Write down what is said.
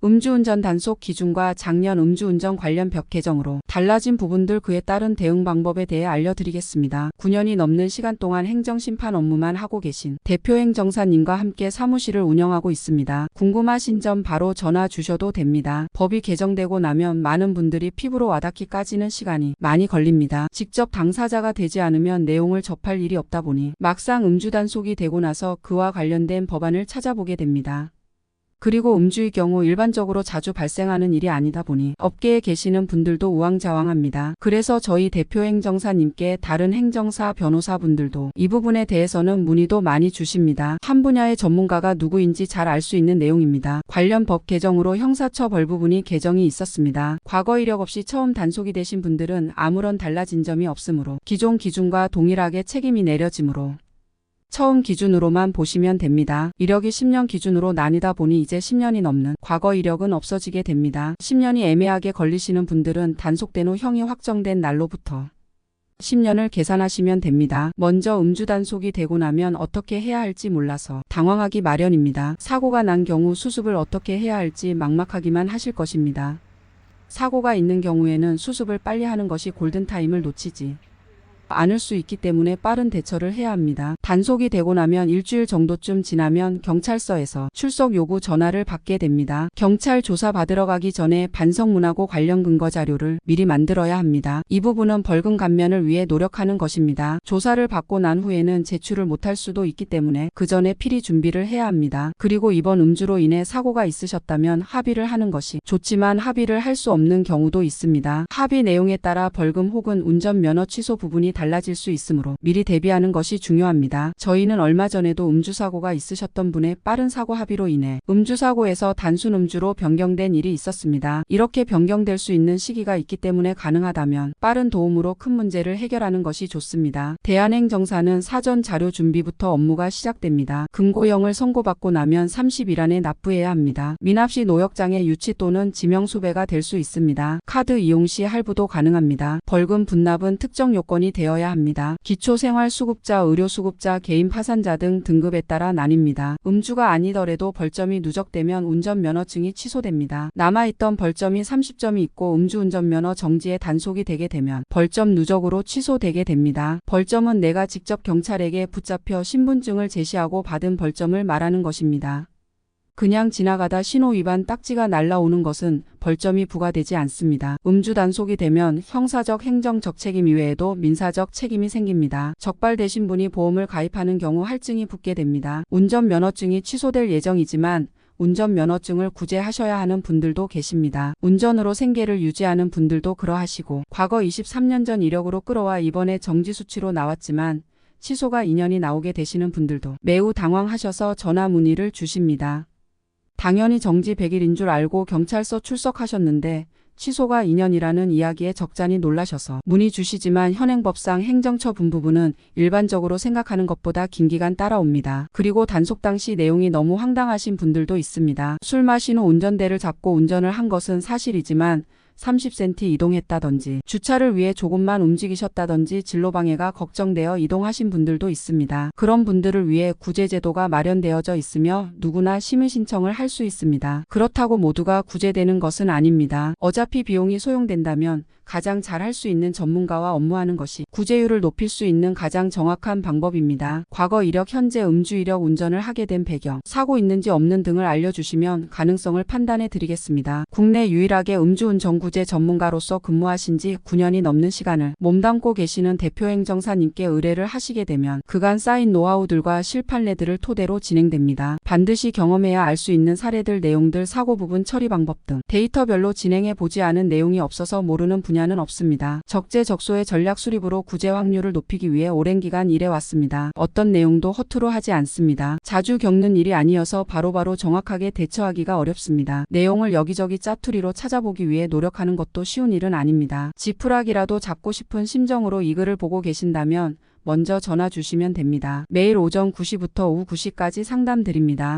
음주운전 단속 기준과 작년 음주운전 관련 법 개정으로 달라진 부분들 그에 따른 대응 방법에 대해 알려드리겠습니다. 9년이 넘는 시간 동안 행정심판 업무만 하고 계신 대표행정사님과 함께 사무실을 운영하고 있습니다. 궁금하신 점 바로 전화 주셔도 됩니다. 법이 개정되고 나면 많은 분들이 피부로 와닿기까지는 시간이 많이 걸립니다. 직접 당사자가 되지 않으면 내용을 접할 일이 없다 보니 막상 음주 단속이 되고 나서 그와 관련된 법안을 찾아보게 됩니다. 그리고 음주의 경우 일반적으로 자주 발생하는 일이 아니다 보니 업계에 계시는 분들도 우왕좌왕합니다. 그래서 저희 대표행정사님께 다른 행정사, 변호사분들도 이 부분에 대해서는 문의도 많이 주십니다. 한 분야의 전문가가 누구인지 잘 알 수 있는 내용입니다. 관련 법 개정으로 형사처벌 부분이 개정이 있었습니다. 과거 이력 없이 처음 단속이 되신 분들은 아무런 달라진 점이 없으므로 기존 기준과 동일하게 책임이 내려지므로 처음 기준으로만 보시면 됩니다. 이력이 10년 기준으로 나뉘다 보니 이제 10년이 넘는 과거 이력은 없어지게 됩니다. 10년이 애매하게 걸리시는 분들은 단속된 후 형이 확정된 날로부터 10년을 계산하시면 됩니다. 먼저 음주 단속이 되고 나면 어떻게 해야 할지 몰라서 당황하기 마련입니다. 사고가 난 경우 수습을 어떻게 해야 할지 막막하기만 하실 것입니다. 사고가 있는 경우에는 수습을 빨리 하는 것이 골든타임을 놓치지 않을 수 있기 때문에 빠른 대처를 해야 합니다. 단속이 되고 나면 일주일 정도쯤 지나면 경찰서에서 출석 요구 전화를 받게 됩니다. 경찰 조사 받으러 가기 전에 반성문하고 관련 근거 자료를 미리 만들어야 합니다. 이 부분은 벌금 감면을 위해 노력하는 것입니다. 조사를 받고 난 후에는 제출을 못할 수도 있기 때문에 그 전에 필히 준비를 해야 합니다. 그리고 이번 음주로 인해 사고가 있으셨다면 합의를 하는 것이 좋지만 합의를 할 수 없는 경우도 있습니다. 합의 내용에 따라 벌금 혹은 운전면허 취소 부분이 달라질 수 있으므로 미리 대비하는 것이 중요합니다. 저희는 얼마 전에도 음주사고가 있으셨던 분의 빠른 사고 합의로 인해 음주사고에서 단순 음주로 변경된 일이 있었습니다. 이렇게 변경될 수 있는 시기가 있기 때문에 가능하다면 빠른 도움으로 큰 문제를 해결하는 것이 좋습니다. 대한행정사는 사전 자료 준비부터 업무가 시작됩니다. 금고형을 선고받고 나면 30일 안에 납부해야 합니다. 미납 시 노역장애 유치 또는 지명수배가 될 수 있습니다. 카드 이용 시 할부도 가능합니다. 벌금 분납은 특정 요건이 되어야 합니다. 기초생활수급자, 의료수급자, 개인 파산자 등 등급에 따라 나뉩니다. 음주가 아니더라도 벌점이 누적되면 운전면허증이 취소됩니다. 남아있던 벌점이 30점이 있고 음주운전면허 정지에 단속이 되게 되면 벌점 누적으로 취소되게 됩니다. 벌점은 내가 직접 경찰에게 붙잡혀 신분증을 제시하고 받은 벌점을 말하는 것입니다. 그냥 지나가다 신호 위반 딱지가 날라오는 것은 벌점이 부과되지 않습니다. 음주 단속이 되면 형사적 행정적 책임 이외에도 민사적 책임이 생깁니다. 적발되신 분이 보험을 가입하는 경우 할증이 붙게 됩니다. 운전면허증이 취소될 예정이지만 운전면허증을 구제하셔야 하는 분들도 계십니다. 운전으로 생계를 유지하는 분들도 그러하시고 과거 23년 전 이력으로 끌어와 이번에 정지 수치로 나왔지만 취소가 2년이 나오게 되시는 분들도 매우 당황하셔서 전화 문의를 주십니다. 당연히 정지 100일인 줄 알고 경찰서 출석하셨는데 취소가 2년이라는 이야기에 적잖이 놀라셔서 문의 주시지만 현행법상 행정처분 부분은 일반적으로 생각하는 것보다 긴 기간 따라옵니다. 그리고 단속 당시 내용이 너무 황당하신 분들도 있습니다. 술 마신 후 운전대를 잡고 운전을 한 것은 사실이지만 30cm 이동했다든지 주차를 위해 조금만 움직이셨다든지 진로방해가 걱정되어 이동하신 분들도 있습니다. 그런 분들을 위해 구제제도가 마련되어져 있으며 누구나 심의 신청을 할 수 있습니다. 그렇다고 모두가 구제되는 것은 아닙니다. 어차피 비용이 소용된다면 가장 잘 할 수 있는 전문가와 업무하는 것이 구제율을 높일 수 있는 가장 정확한 방법입니다. 과거 이력, 현재 음주 이력, 운전을 하게 된 배경, 사고 있는지 없는 등을 알려주시면 가능성을 판단해 드리겠습니다. 국내 유일하게 음주운전 구제 전문가로서 근무하신 지 9년이 넘는 시간을 몸담고 계시는 대표행정사님께 의뢰를 하시게 되면 그간 쌓인 노하우들과 실판례들을 토대로 진행됩니다. 반드시 경험해야 알 수 있는 사례들, 내용들, 사고 부분 처리 방법 등 데이터별로 진행해 보지 않은 내용이 없어서 모르는 분야는 없습니다. 적재적소의 전략 수립으로 구제 확률을 높이기 위해 오랜 기간 일해왔습니다. 어떤 내용도 허투루 하지 않습니다. 자주 겪는 일이 아니어서 바로바로 정확하게 대처하기가 어렵습니다. 내용을 여기저기 짜투리로 찾아보기 위해 노력하는 것도 쉬운 일은 아닙니다. 지푸라기라도 잡고 싶은 심정으로 이 글을 보고 계신다면 먼저 전화 주시면 됩니다. 매일 오전 9시부터 오후 9시까지 상담 드립니다.